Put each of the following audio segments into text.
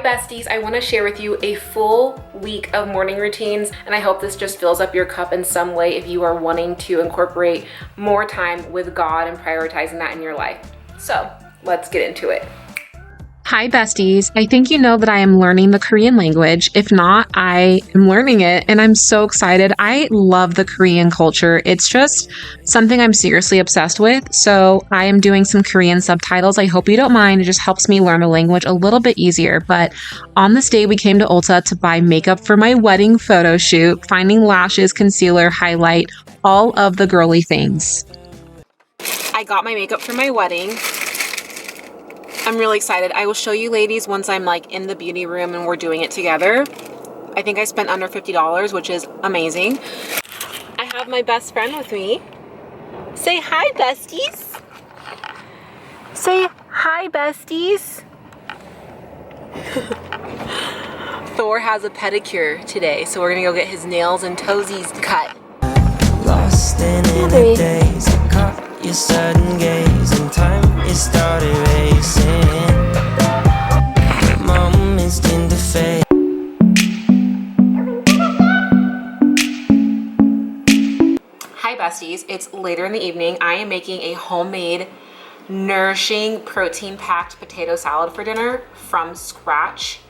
besties, I want to share with you a full week of morning routines, and I hope this just fills up your cup in some way if you are wanting to incorporate more time with God and prioritizing that in your life. So let's get into it. Hi besties, I think you know that I am learning the Korean language. If not, I am learning it and I'm so excited. I love the Korean culture. It's just something I'm seriously obsessed with. So I am doing some Korean subtitles. I hope you don't mind. It just helps me learn the language a little bit easier. But on this day, we came to Ulta to buy makeup for my wedding photo shoot, finding lashes, concealer, highlight, all of the girly things. I got my makeup for my wedding. I'm really excited. I will show you ladies once I'm like in the beauty room and we're doing it together. I think I spent under $50, which is amazing. I have my best friend with me. Say hi, besties. Say hi, besties. Thor has a pedicure today, so we're gonna go get his nails and toesies cut. Lost in the days, I caught your sudden gaze, and time it started racing. Moments in the face. Hi besties, it's later in the evening. I am making a homemade, nourishing, protein-packed potato salad for dinner from scratch.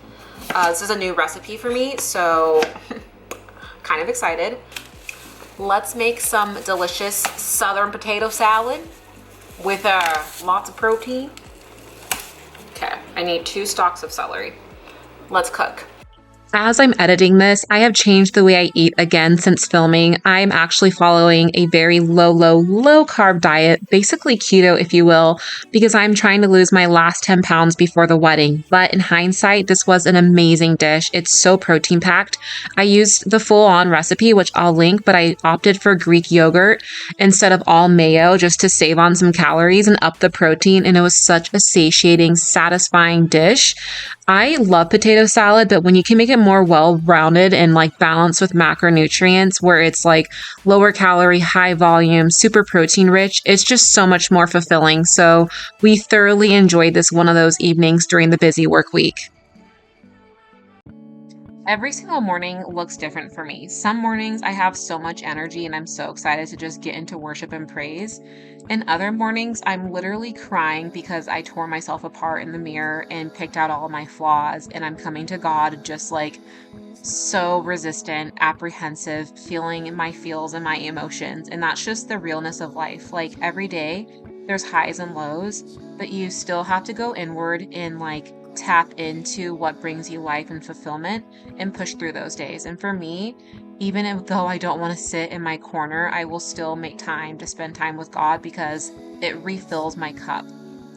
This is a new recipe for me, so kind of excited. Let's make some delicious southern potato salad with lots of protein. Okay, I need 2 stalks of celery. Let's cook. As I'm editing this, I have changed the way I eat again since filming. I'm actually following a very low carb diet, basically keto, if you will, because I'm trying to lose my last 10 pounds before the wedding. But in hindsight, this was an amazing dish. It's so protein packed. I used the full on recipe, which I'll link, but I opted for Greek yogurt instead of all mayo just to save on some calories and up the protein. And it was such a satiating, satisfying dish. I love potato salad, but when you can make it more well-rounded and like balanced with macronutrients where it's like lower calorie, high volume, super protein rich, it's just so much more fulfilling. So we thoroughly enjoyed this one of those evenings during the busy work week. Every single morning looks different for me. Some mornings I have so much energy and I'm so excited to just get into worship and praise. And other mornings I'm literally crying because I tore myself apart in the mirror and picked out all of my flaws, and I'm coming to God just like so resistant, apprehensive, feeling my feels and my emotions. And that's just the realness of life. Like every day there's highs and lows, but you still have to go inward and like tap into what brings you life and fulfillment and push through those days. And for me, even though I don't want to sit in my corner, I will still make time to spend time with God because it refills my cup.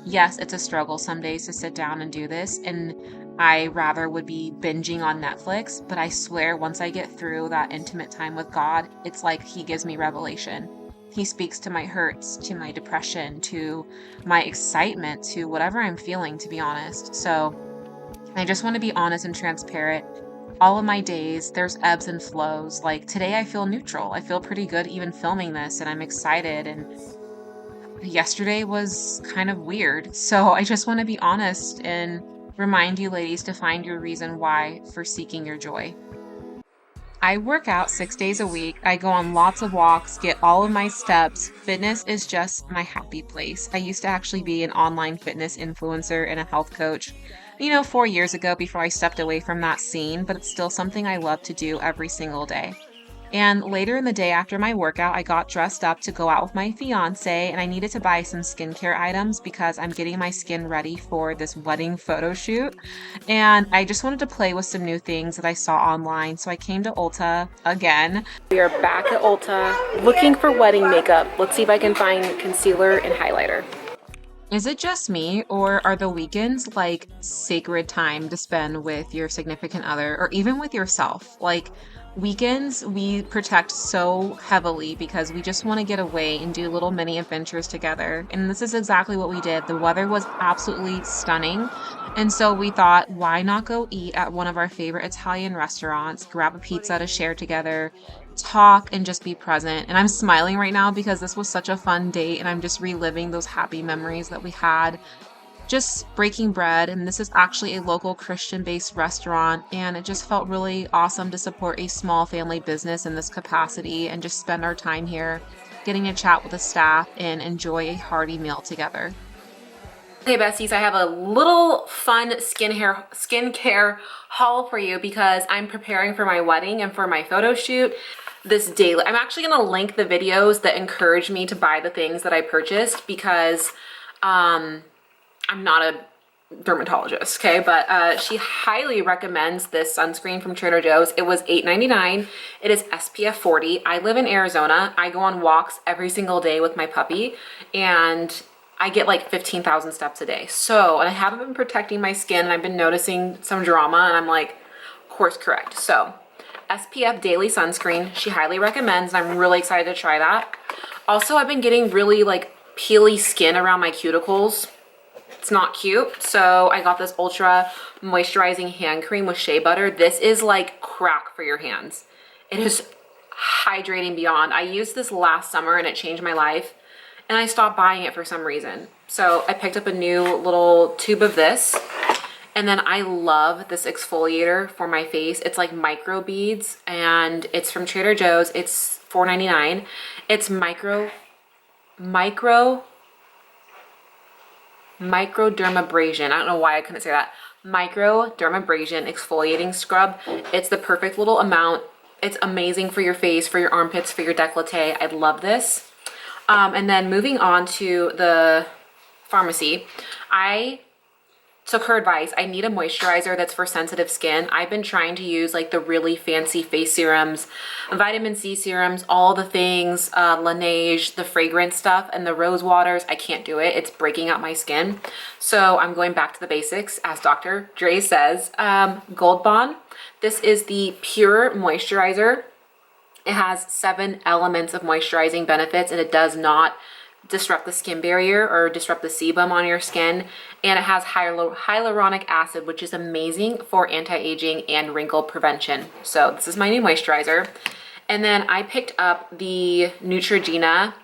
Yes, it's a struggle some days to sit down and do this, and I rather would be binging on Netflix, but I swear once I get through that intimate time with God, it's like He gives me revelation. He speaks to my hurts, to my depression, to my excitement, to whatever I'm feeling, to be honest. So I just want to be honest and transparent. All of my days, there's ebbs and flows. Like today I feel neutral. I feel pretty good even filming this, and I'm excited. And yesterday was kind of weird. So I just want to be honest and remind you ladies to find your reason why for seeking your joy. I work out 6 days a week. I go on lots of walks, get all of my steps. Fitness is just my happy place. I used to actually be an online fitness influencer and a health coach, 4 years ago before I stepped away from that scene, but it's still something I love to do every single day. And later in the day after my workout, I got dressed up to go out with my fiance, and I needed to buy some skincare items because I'm getting my skin ready for this wedding photo shoot. And I just wanted to play with some new things that I saw online, so I came to Ulta again. We are back at Ulta looking for wedding makeup. Let's see if I can find concealer and highlighter. Is it just me, or are the weekends like sacred time to spend with your significant other or even with yourself? Like weekends we protect so heavily because we just want to get away and do little mini adventures together. And this is exactly what we did. The weather was absolutely stunning. And so we thought, why not go eat at one of our favorite Italian restaurants, grab a pizza to share together, talk, and just be present. And I'm smiling right now because this was such a fun date and I'm just reliving those happy memories that we had. just breaking bread. And this is actually a local Christian-based restaurant, and it just felt really awesome to support a small family business in this capacity and just spend our time here, getting to chat with the staff and enjoy a hearty meal together. Hey besties, I have a little fun skincare haul for you because I'm preparing for my wedding and for my photo shoot this daily. I'm actually going to link the videos that encourage me to buy the things that I purchased because I'm not a dermatologist, okay? But she highly recommends this sunscreen from Trader Joe's. It was $8.99. It is SPF 40. I live in Arizona. I go on walks every single day with my puppy, and I get like 15,000 steps a day. So, and I haven't been protecting my skin, and I've been noticing some drama, and I'm like, course correct. So, SPF Daily Sunscreen, she highly recommends, and I'm really excited to try that. Also, I've been getting really like peely skin around my cuticles. It's not cute. So, I got this Ultra Moisturizing Hand Cream with shea butter. This is like crack for your hands. It is hydrating beyond. I used this last summer, and it changed my life. And I stopped buying it for some reason. So I picked up a new little tube of this. And then I love this exfoliator for my face. It's like micro beads, and it's from Trader Joe's. It's $4.99. It's microdermabrasion. I don't know why I couldn't say that. Microdermabrasion exfoliating scrub. It's the perfect little amount. It's amazing for your face, for your armpits, for your décolleté. I love this. And then moving on to the pharmacy, I took her advice. I need a moisturizer that's for sensitive skin. I've been trying to use like the really fancy face serums, vitamin C serums, all the things, Laneige, the fragrance stuff, and the rose waters. I can't do it. It's breaking out my skin. So I'm going back to the basics, as Dr. Dre says. Gold Bond. This is the pure moisturizer. It has 7 elements of moisturizing benefits, and it does not disrupt the skin barrier or disrupt the sebum on your skin. And it has hyaluronic acid, which is amazing for anti-aging and wrinkle prevention. So this is my new moisturizer. And then I picked up the Neutrogena.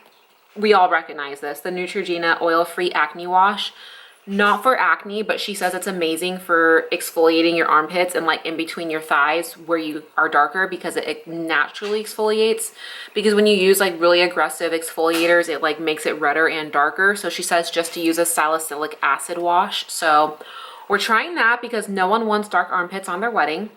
We all recognize this, the Neutrogena Oil-Free Acne Wash. Not for acne, but she says it's amazing for exfoliating your armpits and like in between your thighs where you are darker, because it naturally exfoliates. Because when you use like really aggressive exfoliators, it like makes it redder and darker. So she says just to use a salicylic acid wash. So we're trying that because no one wants dark armpits on their wedding.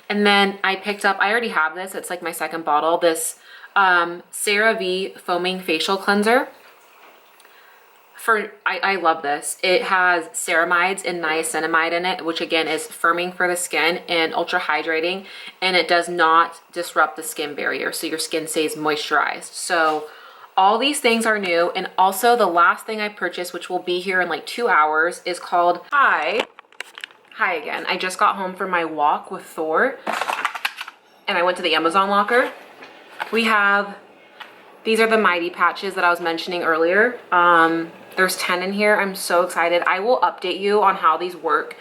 And then I picked up, I already have this, it's like my second bottle, this CeraVe Foaming Facial Cleanser. I love this. It has ceramides and niacinamide in it, which again is firming for the skin and ultra hydrating, and it does not disrupt the skin barrier, so your skin stays moisturized. So all these things are new. And also the last thing I purchased, which will be here in like 2 hours, is called Hi again. I just got home from my walk with Thor, and I went to the Amazon locker. These are the Mighty patches that I was mentioning earlier. There's 10 in here. I'm so excited. I will update you on how these work.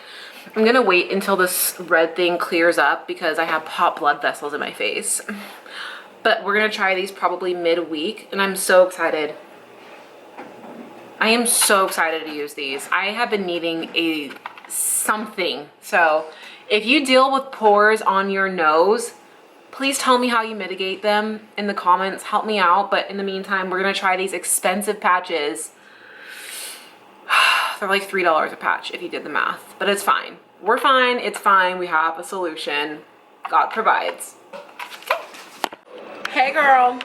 I'm gonna wait until this red thing clears up because I have popped blood vessels in my face. But we're gonna try these probably midweek, and I'm so excited. I am so excited to use these. I have been needing something. So if you deal with pores on your nose, please tell me how you mitigate them in the comments. Help me out. But in the meantime, we're gonna try these expensive patches. They're like $3 a patch if you did the math, but it's fine. We're fine, it's fine, we have a solution. God provides. Hey girl.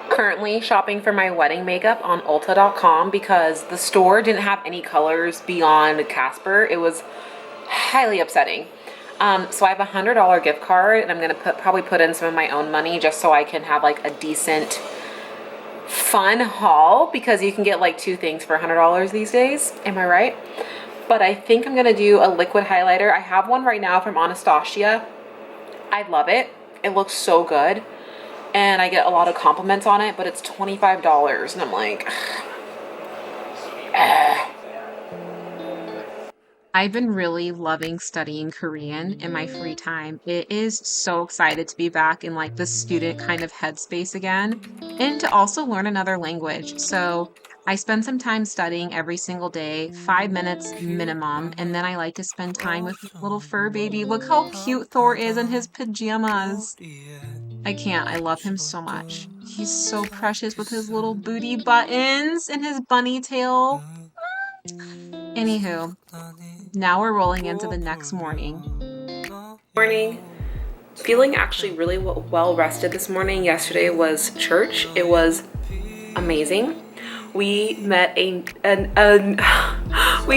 Currently shopping for my wedding makeup on Ulta.com because the store didn't have any colors beyond Casper. It was highly upsetting. So I have a $100 gift card, and I'm gonna probably put in some of my own money just so I can have like a decent fun haul, because you can get like 2 things for $100 these days. Am I right? But I think I'm gonna do a liquid highlighter. I have one right now from Anastasia. I love it. It looks so good, and I get a lot of compliments on it, but it's $25, and I'm like, I've been really loving studying Korean in my free time. It is so excited to be back in like the student kind of headspace again, and to also learn another language. So I spend some time studying every single day, 5 minutes minimum, and then I like to spend time with little fur baby. Look how cute Thor is in his pajamas. I can't. I love him so much. He's so precious with his little booty buttons and his bunny tail. Anywho, now we're rolling into the next morning. Morning. Feeling actually really well rested this morning. Yesterday was church. It was amazing. We met we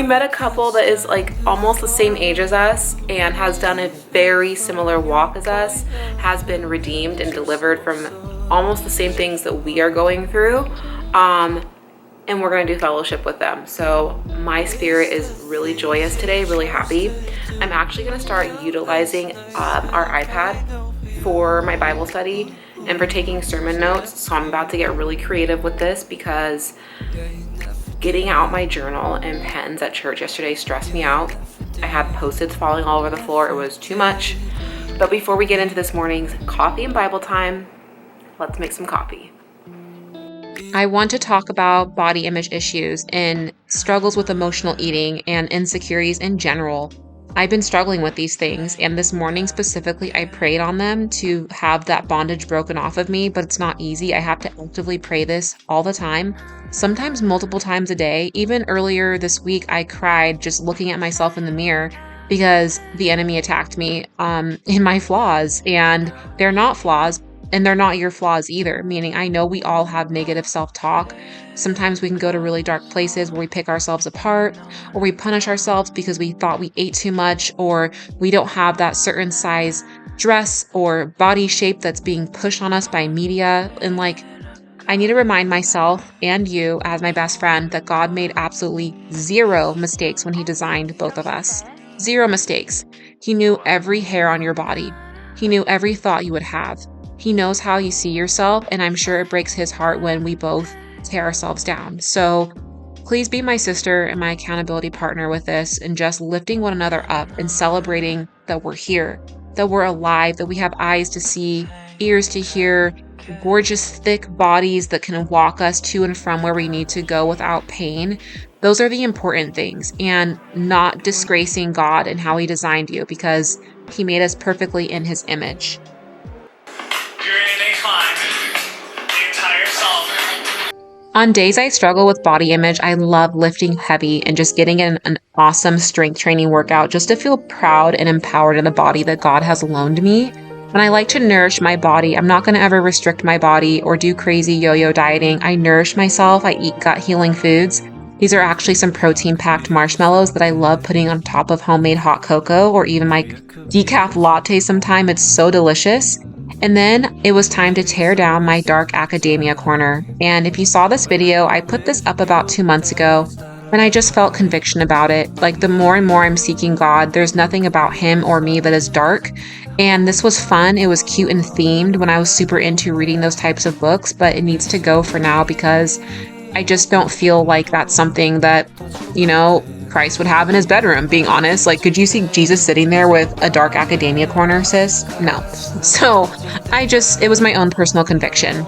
met a couple that is like almost the same age as us and has done a very similar walk as us, has been redeemed and delivered from almost the same things that we are going through. And we're going to do fellowship with them. So my spirit is really joyous today, really happy. I'm actually going to start utilizing our iPad for my Bible study and for taking sermon notes. So I'm about to get really creative with this because getting out my journal and pens at church yesterday stressed me out. I had Post-its falling all over the floor. It was too much. But before we get into this morning's coffee and Bible time, let's make some coffee. I want to talk about body image issues and struggles with emotional eating and insecurities in general. I've been struggling with these things, and this morning specifically, I prayed on them to have that bondage broken off of me, but it's not easy. I have to actively pray this all the time, sometimes multiple times a day. Even earlier this week, I cried just looking at myself in the mirror because the enemy attacked me in my flaws, and they're not flaws. And they're not your flaws either, meaning I know we all have negative self-talk. Sometimes we can go to really dark places where we pick ourselves apart, or we punish ourselves because we thought we ate too much, or we don't have that certain size dress or body shape that's being pushed on us by media. And like, I need to remind myself and you as my best friend that God made absolutely zero mistakes when he designed both of us. Zero mistakes. He knew every hair on your body. He knew every thought you would have. He knows how you see yourself, and I'm sure it breaks his heart when we both tear ourselves down. So please be my sister and my accountability partner with this, and just lifting one another up and celebrating that we're here, that we're alive, that we have eyes to see, ears to hear, gorgeous, thick bodies that can walk us to and from where we need to go without pain. Those are the important things, and not disgracing God and how he designed you, because he made us perfectly in his image. On days I struggle with body image, I love lifting heavy and just getting in an awesome strength training workout just to feel proud and empowered in the body that God has loaned me. And I like to nourish my body. I'm not going to ever restrict my body or do crazy yo-yo dieting. I nourish myself. I eat gut healing foods. These are actually some protein-packed marshmallows that I love putting on top of homemade hot cocoa or even my decaf latte sometime. It's so delicious. And then it was time to tear down my dark academia corner. And if you saw this video, I put this up about 2 months ago, and I just felt conviction about it. Like, the more and more I'm seeking God, there's nothing about him or me that is dark. And this was fun. It was cute and themed when I was super into reading those types of books, but it needs to go for now because I just don't feel like that's something that, you know, Christ would have in his bedroom, being honest. Like, could you see Jesus sitting there with a dark academia corner, sis? No. So it was my own personal conviction.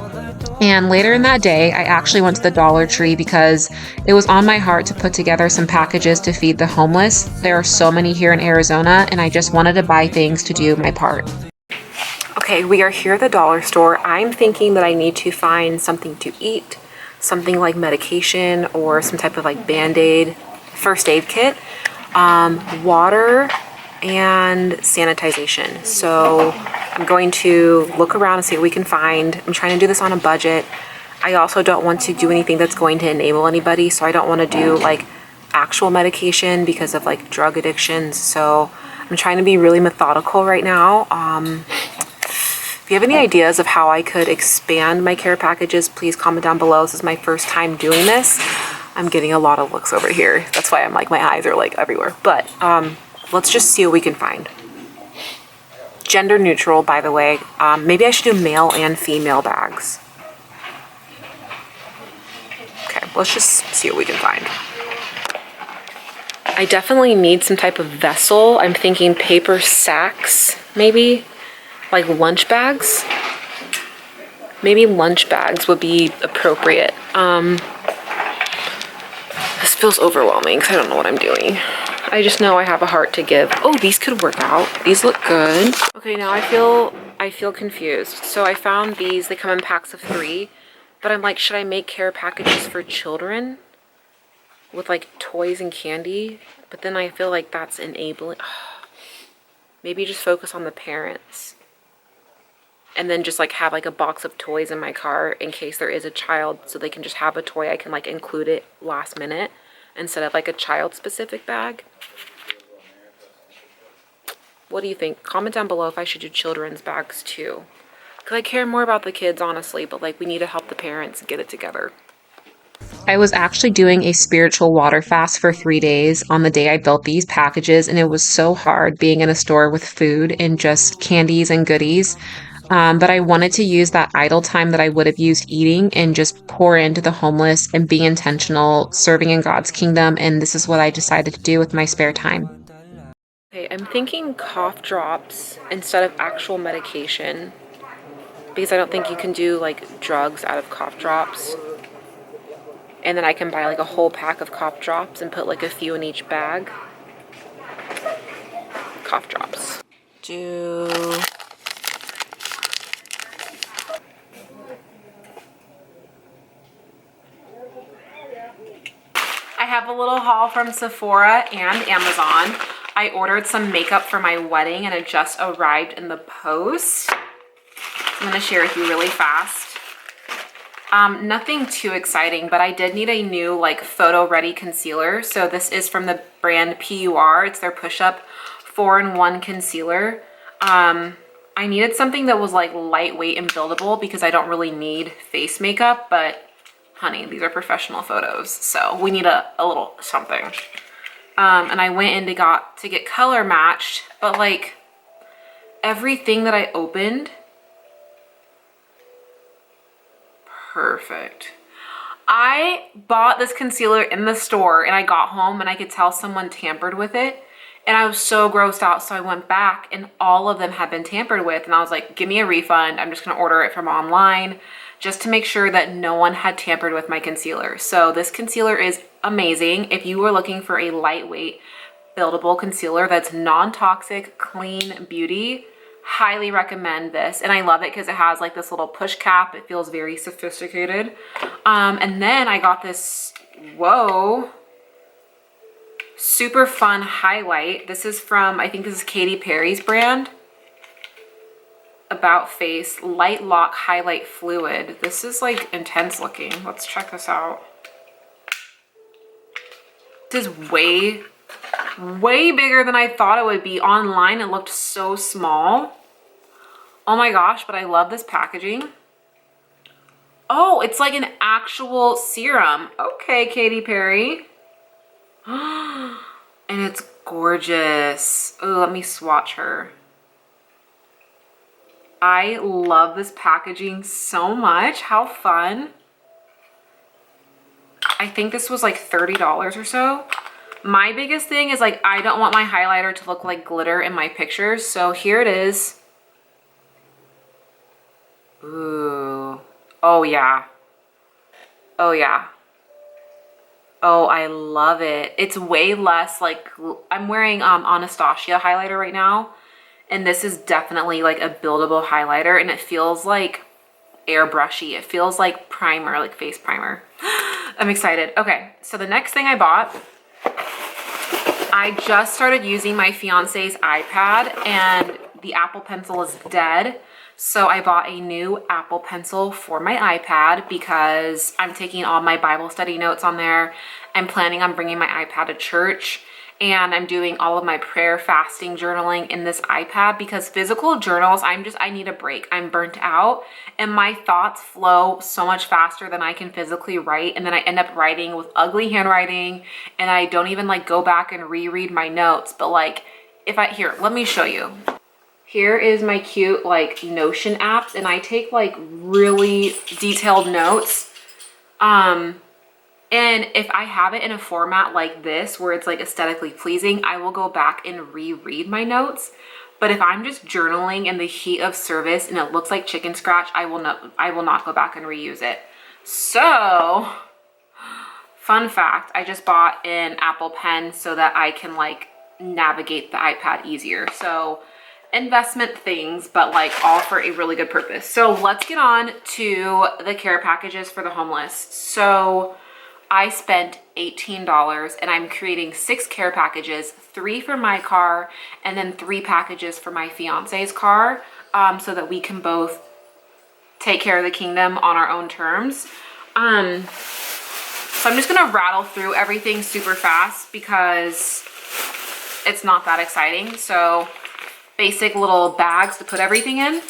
And later in that day, I actually went to the Dollar Tree because it was on my heart to put together some packages to feed the homeless. There are so many here in Arizona, and I just wanted to buy things to do my part. Okay, we are here at the dollar store. I'm thinking that I need to find something to eat, something like medication or some type of like Band-Aid, first aid kit, water, and sanitization. So I'm going to look around and see what we can find. I'm trying to do this on a budget. I also don't want to do anything that's going to enable anybody, so I don't want to do like actual medication because of like drug addictions. So I'm trying to be really methodical right now. If you have any ideas of how I could expand my care packages, please comment down below. This is my first time doing this. I'm getting a lot of looks over here. That's why I'm like, my eyes are like everywhere. But let's just see what we can find. Gender neutral, by the way. Maybe I should do male and female bags. Okay, let's just see what we can find. I definitely need some type of vessel. I'm thinking paper sacks, maybe. Like lunch bags. Maybe lunch bags would be appropriate. This feels overwhelming because I don't know what I'm doing. I just know I have a heart to give. Oh, these could work out. These look good. Okay, now I feel confused. So I found these. They come in packs of 3. But I'm like, should I make care packages for children? With like toys and candy? But then I feel like that's enabling. Maybe just focus on the parents. And then just like have like a box of toys in my car in case there is a child, so they can just have a toy. I can like include it last minute instead of like a child specific bag. What do you think? Comment down below if I should do children's bags too. Because I care more about the kids, honestly, but like we need to help the parents get it together. I was actually doing a spiritual water fast for 3 days on the day I built these packages, and it was so hard being in a store with food and just candies and goodies. But I wanted to use that idle time that I would have used eating and just pour into the homeless and be intentional, serving in God's kingdom. And this is what I decided to do with my spare time. Okay, I'm thinking cough drops instead of actual medication, because I don't think you can do like drugs out of cough drops. And then I can buy like a whole pack of cough drops and put like a few in each bag. Cough drops. I have a little haul from Sephora and Amazon. I ordered some makeup for my wedding and it just arrived in the post. I'm gonna share with you really fast. Nothing too exciting, but I did need a new like photo ready concealer. So this is from the brand PUR. It's their push-up 4-in-1 concealer. I needed something that was like lightweight and buildable because I don't really need face makeup, but honey, these are professional photos, so we need a little something. And I went in to get color matched, but like everything that I opened, perfect. I bought this concealer in the store and I got home and I could tell someone tampered with it. And I was so grossed out, so I went back and all of them had been tampered with. And I was like, give me a refund. I'm just gonna order it from online just to make sure that no one had tampered with my concealer. So this concealer is amazing. If you were looking for a lightweight, buildable concealer that's non-toxic, clean beauty, highly recommend this. And I love it because it has like this little push cap. It feels very sophisticated. And then I got this, whoa, super fun highlight. This is from, I think this is Katy Perry's brand. About Face Light Lock Highlight Fluid. This is like intense looking. Let's check this out. This is way bigger than I thought it would be. Online it looked so small. Oh my gosh, but I love this packaging. Oh, it's like an actual serum. Okay, Katy Perry. And it's gorgeous. Oh, let me swatch her. I love this packaging so much. How fun. I think this was like $30 or so. My biggest thing is like, I don't want my highlighter to look like glitter in my pictures. So here it is. Ooh. Oh yeah. Oh yeah. Oh, I love it. It's way less like, I'm wearing Anastasia highlighter right now. And this is definitely like a buildable highlighter and it feels like airbrushy. It feels like primer, like face primer. I'm excited. Okay, so the next thing I bought, I just started using my fiance's iPad and the Apple Pencil is dead. So I bought a new Apple Pencil for my iPad because I'm taking all my Bible study notes on there. I'm planning on bringing my iPad to church. And I'm doing all of my prayer, fasting, journaling in this iPad because physical journals, I need a break. I'm burnt out and my thoughts flow so much faster than I can physically write. And then I end up writing with ugly handwriting and I don't even like go back and reread my notes. But like here, let me show you. Here is my cute like Notion apps and I take like really detailed notes. And if I have it in a format like this, where it's like aesthetically pleasing, I will go back and reread my notes. But if I'm just journaling in the heat of service and it looks like chicken scratch, I will not go back and reuse it. So Fun fact, I just bought an Apple Pen so that I can like navigate the iPad easier. So investment things, but like all for a really good purpose. So let's get on to the care packages for the homeless. So I spent $18 and I'm creating 6 care packages, 3 for my car and then 3 packages for my fiance's car, so that we can both take care of the kingdom on our own terms. So I'm just gonna rattle through everything super fast because it's not that exciting. So basic little bags to put everything in.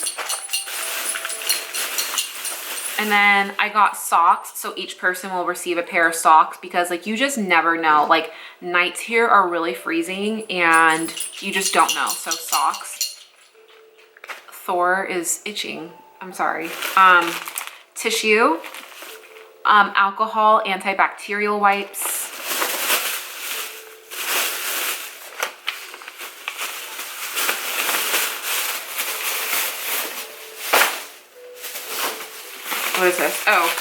And then I got socks, so each person will receive a pair of socks because like you just never know. Like nights here are really freezing and you just don't know. So socks. Thor is itching. I'm sorry. Tissue, alcohol, antibacterial wipes. What is this? Oh,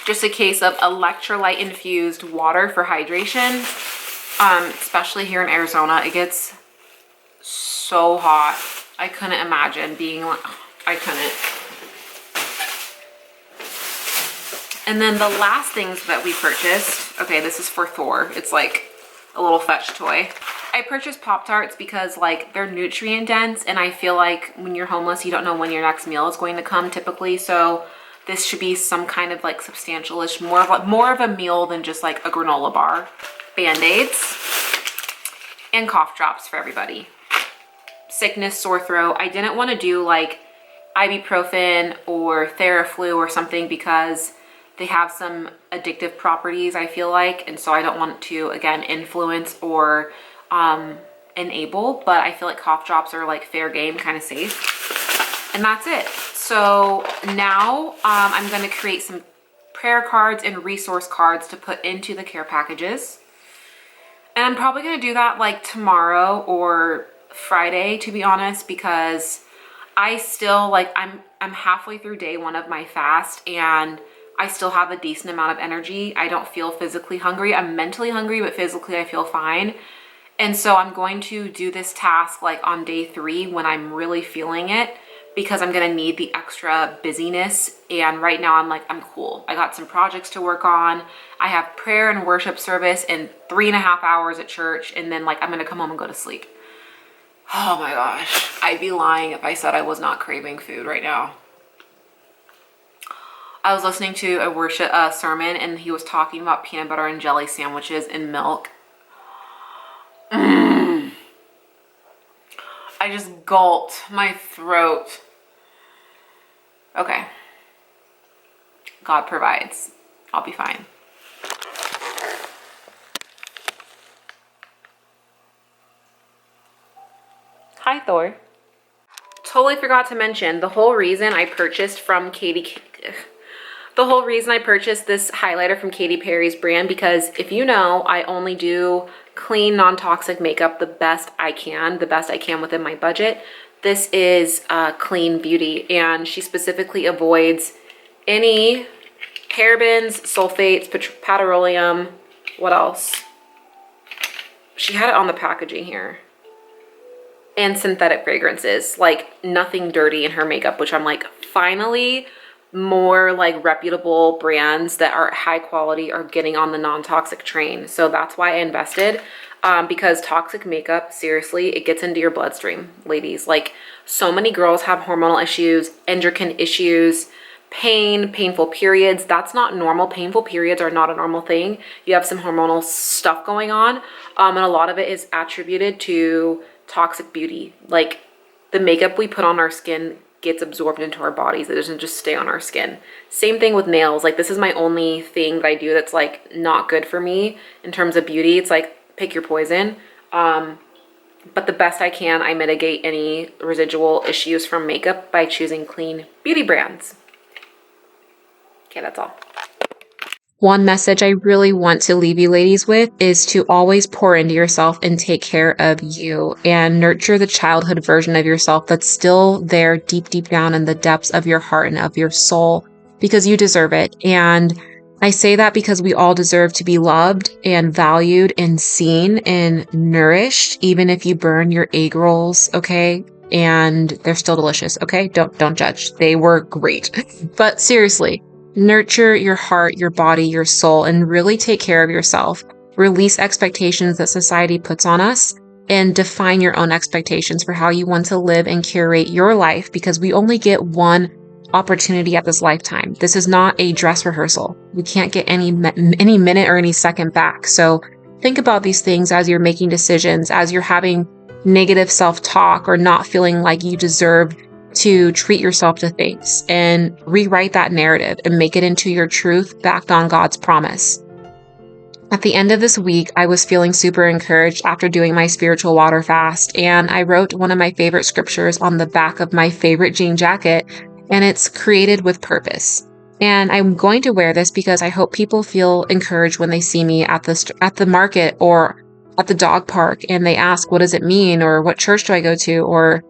just a case of electrolyte infused water for hydration. Especially here in Arizona, it gets so hot. I couldn't imagine being like, I couldn't. And then the last things that we purchased, okay, this is for Thor. It's like a little fetch toy. I purchased Pop-Tarts because like they're nutrient dense and I feel like when you're homeless, you don't know when your next meal is going to come typically. So this should be some kind of like substantial-ish, more of a meal than just like a granola bar. Band-Aids and cough drops for everybody. Sickness, sore throat. I didn't want to do like ibuprofen or Theraflu or something because they have some addictive properties, I feel like. And so I don't want to, again, influence or enable, but I feel like cough drops are like fair game, kind of safe. And that's it. So now I'm going to create some prayer cards and resource cards to put into the care packages. And I'm probably going to do that like tomorrow or Friday, to be honest, because I still like, I'm halfway through day 1 of my fast and I still have a decent amount of energy. I don't feel physically hungry. I'm mentally hungry, but physically I feel fine. And so I'm going to do this task like on day 3 when I'm really feeling it because I'm going to need the extra busyness. And right now I'm like, I'm cool. I got some projects to work on. I have prayer and worship service in 3.5 hours at church. And then like, I'm going to come home and go to sleep. Oh my gosh. I'd be lying if I said I was not craving food right now. I was listening to a worship sermon and he was talking about peanut butter and jelly sandwiches and milk. I just gulped my throat. Okay. God provides. I'll be fine. Hi, Thor. Totally forgot to mention the whole reason I purchased from the whole reason I purchased this highlighter from Katy Perry's brand, because if you know, I only do clean, non-toxic makeup the best I can within my budget. This is Clean Beauty, and she specifically avoids any parabens, sulfates, petroleum, what else? She had it on the packaging here. And synthetic fragrances, like nothing dirty in her makeup, which I'm like, finally, more like reputable brands that are high quality are getting on the non-toxic train. So that's why I invested, because toxic makeup, seriously, it gets into your bloodstream, ladies. Like so many girls have hormonal issues, endocrine issues, painful periods. That's not normal. Painful periods are not a normal thing. You have some hormonal stuff going on. And a lot of it is attributed to toxic beauty. Like the makeup we put on our skin gets absorbed into our bodies. It doesn't just stay on our skin. Same thing with nails. Like this is my only thing that I do that's like not good for me in terms of beauty. It's like pick your poison. But the best I can, I mitigate any residual issues from makeup by choosing clean beauty brands. Okay, that's all. One message I really want to leave you ladies with is to always pour into yourself and take care of you and nurture the childhood version of yourself that's still there deep down in the depths of your heart and of your soul, because you deserve it. And I say that because we all deserve to be loved and valued and seen and nourished, even if you burn your egg rolls, okay? And they're still delicious, okay? Don't judge. They were great. But seriously, nurture your heart, your body, your soul, and really take care of yourself. Release expectations that society puts on us and define your own expectations for how you want to live and curate your life, because we only get one opportunity at this lifetime. This is not a dress rehearsal. We can't get any minute or any second back. So think about these things as you're making decisions, as you're having negative self-talk or not feeling like you deserve to treat yourself to things, and rewrite that narrative and make it into your truth backed on God's promise. At the end of this week, I was feeling super encouraged after doing my spiritual water fast, and I wrote one of my favorite scriptures on the back of my favorite jean jacket, and it's created with purpose. And I'm going to wear this because I hope people feel encouraged when they see me at the market or at the dog park, and they ask, what does it mean? Or what church do I go to? Or,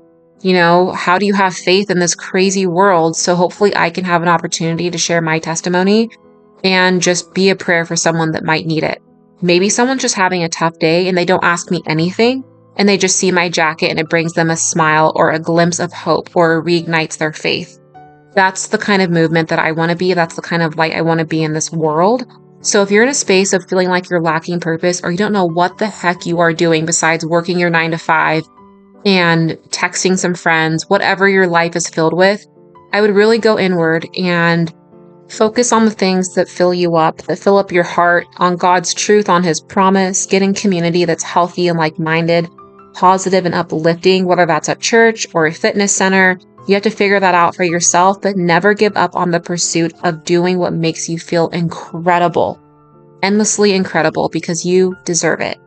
how do you have faith in this crazy world? So hopefully I can have an opportunity to share my testimony and just be a prayer for someone that might need it. Maybe someone's just having a tough day and they don't ask me anything, and they just see my jacket and it brings them a smile or a glimpse of hope or reignites their faith. That's the kind of movement that I want to be. That's the kind of light I want to be in this world. So if you're in a space of feeling like you're lacking purpose, or you don't know what the heck you are doing besides working your 9 to 5 and texting some friends, whatever your life is filled with, I would really go inward and focus on the things that fill you up, that fill up your heart, on God's truth, on His promise, get in community that's healthy and like-minded, positive and uplifting, whether that's a church or a fitness center. You have to figure that out for yourself, but never give up on the pursuit of doing what makes you feel incredible, endlessly incredible, because you deserve it.